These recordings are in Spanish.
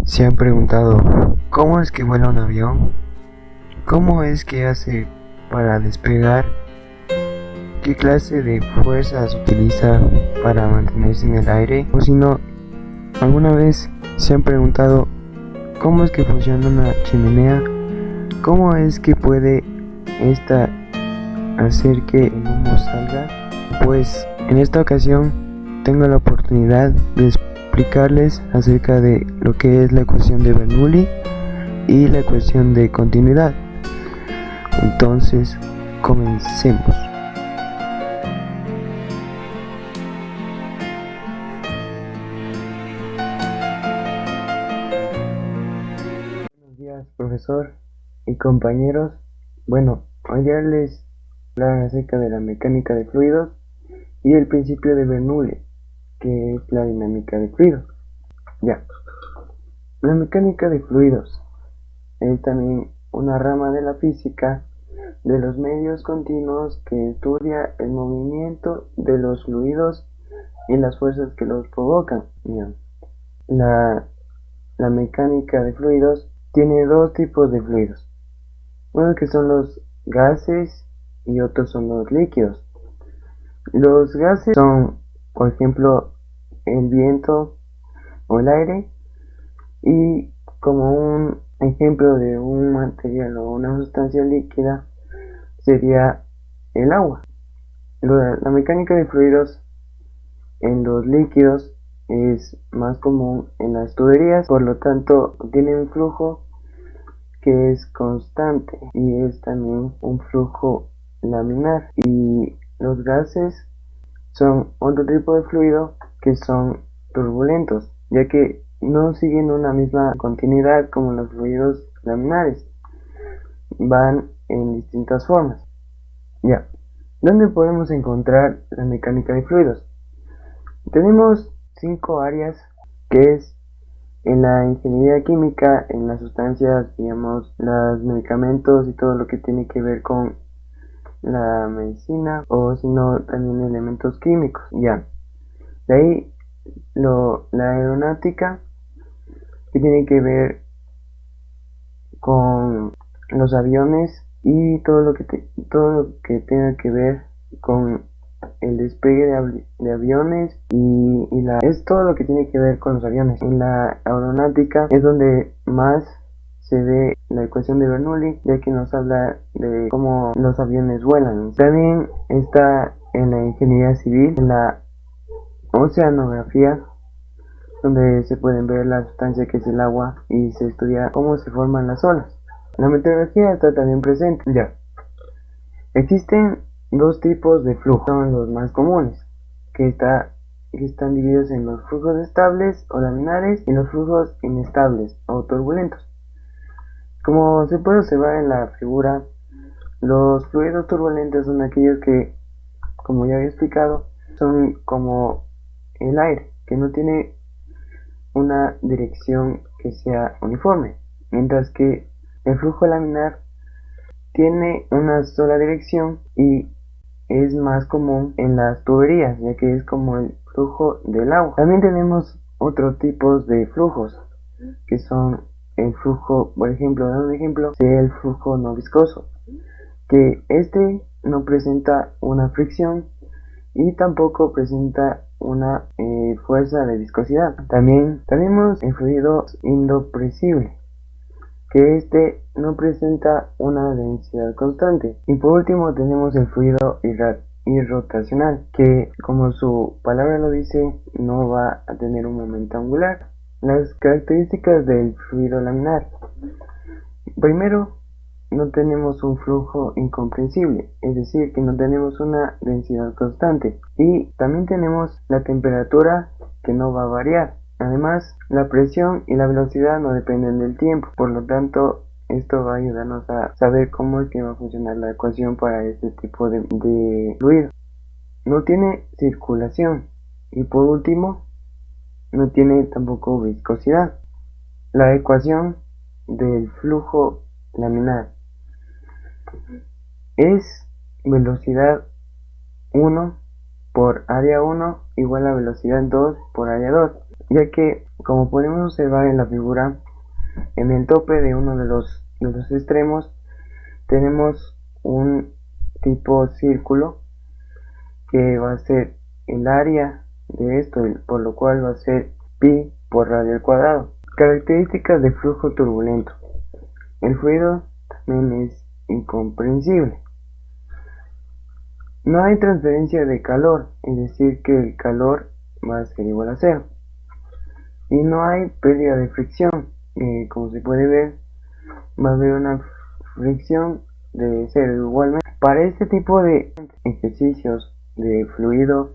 ¿Se han preguntado cómo es que vuela un avión? ¿Cómo es que hace para despegar? ¿Qué clase de fuerzas utiliza para mantenerse en el aire? O si no, ¿alguna vez se han preguntado cómo es que funciona una chimenea? ¿Cómo es que puede esta hacer que el humo salga? Pues en esta ocasión tengo la oportunidad de explicarles acerca de lo que es la ecuación de Bernoulli y la ecuación de continuidad. Entonces, comencemos. Buenos días, profesor y compañeros. Bueno, hoy ya les hablar acerca de la mecánica de fluidos y el principio de Bernoulli, que es la dinámica de fluidos. Ya. La mecánica de fluidos es también una rama de la física de los medios continuos que estudia el movimiento de los fluidos y las fuerzas que los provocan. La mecánica de fluidos tiene dos tipos de fluidos, uno que son los gases y otros son los líquidos. Los gases son, por ejemplo, el viento o el aire, y como un ejemplo de un material o una sustancia líquida sería el agua. La mecánica de fluidos en los líquidos es más común en las tuberías, por lo tanto tiene un flujo que es constante y es también un flujo laminar. Y los gases son otro tipo de fluido que son turbulentos, ya que no siguen una misma continuidad como los fluidos laminares, van en distintas formas. Ya, ¿dónde podemos encontrar la mecánica de fluidos? Tenemos 5 áreas, que es en la ingeniería química, en las sustancias, digamos, los medicamentos y todo lo que tiene que ver con la medicina, o si no, también elementos químicos. Ya, de ahí la aeronáutica, que tiene que ver con los aviones y todo lo que tenga que ver con el despegue de aviones es todo lo que tiene que ver con los aviones. En la aeronáutica es donde más se ve la ecuación de Bernoulli, ya que nos habla de cómo los aviones vuelan. También está en la ingeniería civil, en la oceanografía, donde se pueden ver la sustancia que es el agua y se estudia cómo se forman las olas. La meteorología está también presente. Ya. Existen dos tipos de flujo, son los más comunes, que están divididos en los flujos estables o laminares y los flujos inestables o turbulentos. Como se puede observar en la figura, los fluidos turbulentos son aquellos que, como ya había explicado, son como el aire, que no tiene una dirección que sea uniforme, mientras que el flujo laminar tiene una sola dirección y es más común en las tuberías, ya que es como el flujo del agua. También tenemos otros tipos de flujos, que son el flujo, por ejemplo, dando un ejemplo, sería el flujo no viscoso, que este no presenta una fricción y tampoco presenta una fuerza de viscosidad. También tenemos el fluido indescompresible, que este no presenta una densidad constante. Y por último tenemos el fluido irrotacional, que como su palabra lo dice, no va a tener un momento angular. Las características del fluido laminar: primero, no tenemos un flujo incompresible, es decir, que no tenemos una densidad constante, y también tenemos la temperatura, que no va a variar. Además, la presión y la velocidad no dependen del tiempo, por lo tanto esto va a ayudarnos a saber cómo es que va a funcionar la ecuación para este tipo de fluido. No tiene circulación y por último no tiene tampoco viscosidad. La ecuación del flujo laminar es velocidad 1 por área 1 igual a velocidad 2 por área 2. ya que, como podemos observar en la figura, en el tope de uno de los extremos tenemos un tipo círculo que va a ser el área de esto, por lo cual va a ser pi por radio al cuadrado. Características de flujo turbulento. El fluido también es incomprensible. No hay transferencia de calor, es decir que el calor va a ser igual a cero. Y no hay pérdida de fricción, como se puede ver, va a haber una fricción de cero. Igualmente, para este tipo de ejercicios de fluido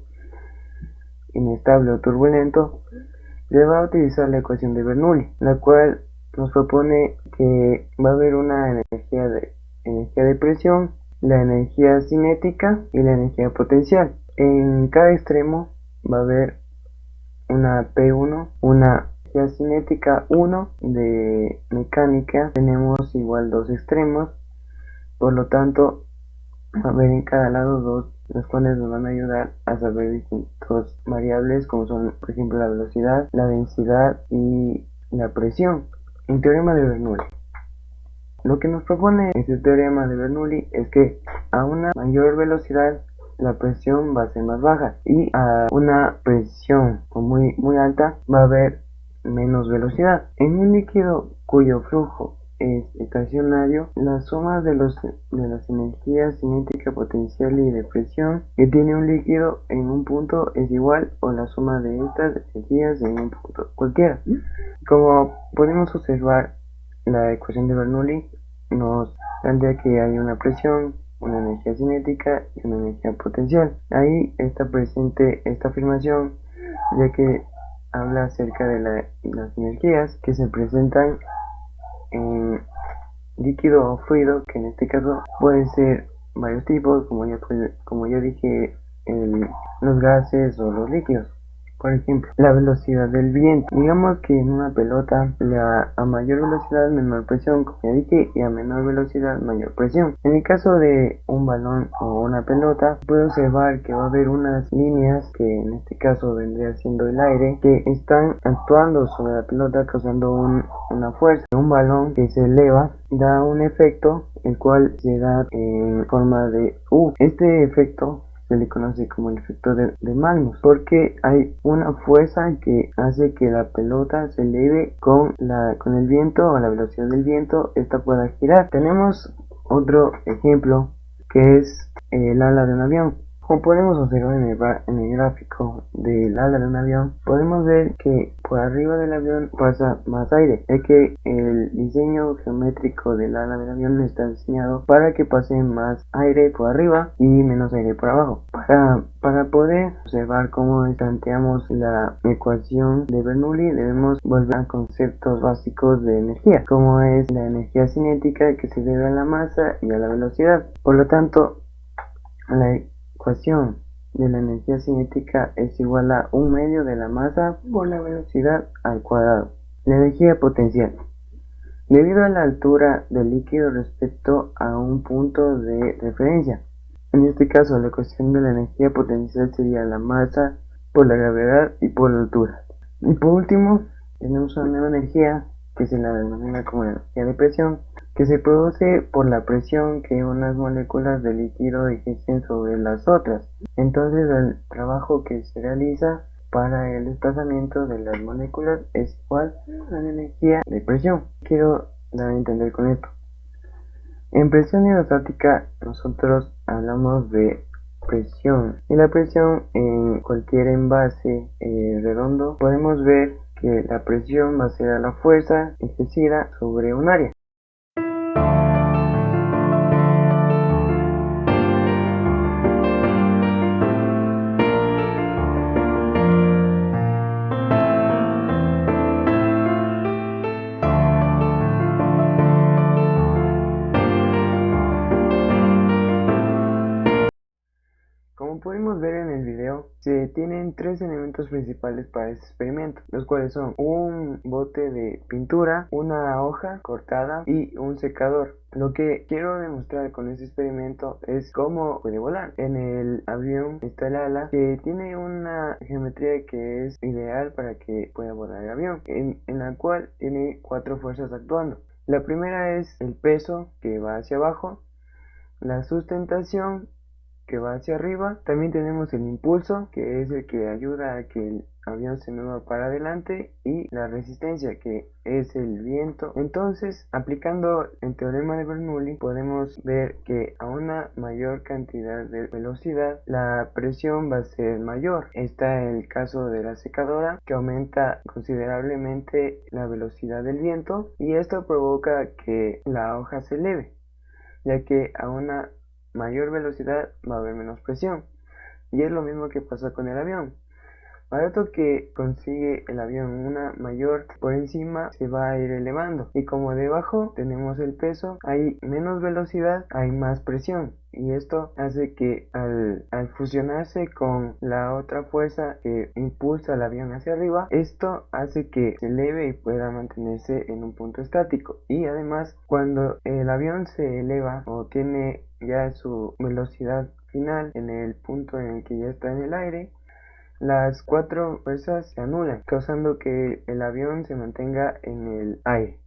inestable o turbulento, se va a utilizar la ecuación de Bernoulli, la cual nos propone que va a haber una energía de presión, la energía cinética y la energía potencial. En cada extremo va a haber una P1, una energía cinética 1 de mecánica. Tenemos igual dos extremos, por lo tanto va a haber en cada lado dos, los cuales nos van a ayudar a saber distintas variables como son, por ejemplo, la velocidad, la densidad y la presión. Un teorema de Bernoulli. Lo que nos propone este teorema de Bernoulli es que a una mayor velocidad la presión va a ser más baja y a una presión muy alta va a haber menos velocidad. En un líquido cuyo flujo es estacionario, la suma de las energías cinética, potencial y de presión que tiene un líquido en un punto es igual o la suma de estas energías en un punto cualquiera. Como podemos observar, la ecuación de Bernoulli nos plantea que hay una presión, una energía cinética y una energía potencial. Ahí está presente esta afirmación, ya que habla acerca de las energías que se presentan en líquido o fluido, que en este caso pueden ser varios tipos, como ya dije, los gases o los líquidos. Por ejemplo, la velocidad del viento. Digamos que en una pelota, a mayor velocidad menor presión, como ya dije, y a menor velocidad mayor presión. En el caso de un balón o una pelota, puedo observar que va a haber unas líneas, que en este caso vendría siendo el aire, que están actuando sobre la pelota causando una fuerza. Un balón que se eleva da un efecto, el cual se da en forma de U. Este efecto se le conoce como el efecto de Magnus, porque hay una fuerza que hace que la pelota se eleve con el viento, o la velocidad del viento, esta pueda girar. Tenemos otro ejemplo que es el ala de un avión. Como podemos observar en el gráfico del ala de un avión, podemos ver que por arriba del avión pasa más aire, ya que el diseño geométrico del ala del avión está diseñado para que pase más aire por arriba y menos aire por abajo. Para poder observar cómo planteamos la ecuación de Bernoulli, debemos volver a conceptos básicos de energía, como es la energía cinética, que se debe a la masa y a la velocidad. Por lo tanto, la ecuación de la energía cinética es igual a 1/2 de la masa por la velocidad al cuadrado. La energía potencial. Debido a la altura del líquido respecto a un punto de referencia. En este caso, la ecuación de la energía potencial sería la masa por la gravedad y por la altura. Y por último, tenemos una nueva energía que se la denomina como energía de presión, que se produce por la presión que unas moléculas de líquido ejercen sobre las otras. Entonces, el trabajo que se realiza para el desplazamiento de las moléculas es igual a la energía de presión. Quiero dar a entender con esto. En presión hidrostática nosotros hablamos de presión, y la presión en cualquier envase redondo, podemos ver que la presión va a ser a la fuerza ejercida sobre un área. Como pudimos ver en el video, Se tienen tres elementos principales para este experimento, los cuales son un bote de pintura, una hoja cortada y un secador. Lo que quiero demostrar con este experimento es cómo puede volar. En el avión está el ala, que tiene una geometría que es ideal para que pueda volar el avión, en la cual tiene cuatro fuerzas actuando. La primera es el peso, que va hacia abajo, la sustentación, que va hacia arriba. También tenemos el impulso, que es el que ayuda a que el avión se mueva para adelante, y la resistencia, que es el viento. Entonces, aplicando el teorema de Bernoulli, podemos ver que a una mayor cantidad de velocidad la presión va a ser mayor. Está el caso de la secadora, que aumenta considerablemente la velocidad del viento, y esto provoca que la hoja se eleve, ya que a una mayor velocidad va a haber menos presión. Y es lo mismo que pasa con el avión. Al rato que consigue el avión una mayor, por encima se va a ir elevando. Y como debajo tenemos el peso, hay menos velocidad, hay más presión. Y esto hace que al fusionarse con la otra fuerza que impulsa el avión hacia arriba, esto hace que se eleve y pueda mantenerse en un punto estático. Y además, cuando el avión se eleva o tiene ya su velocidad final en el punto en el que ya está en el aire, las cuatro fuerzas se anulan, causando que el avión se mantenga en el aire.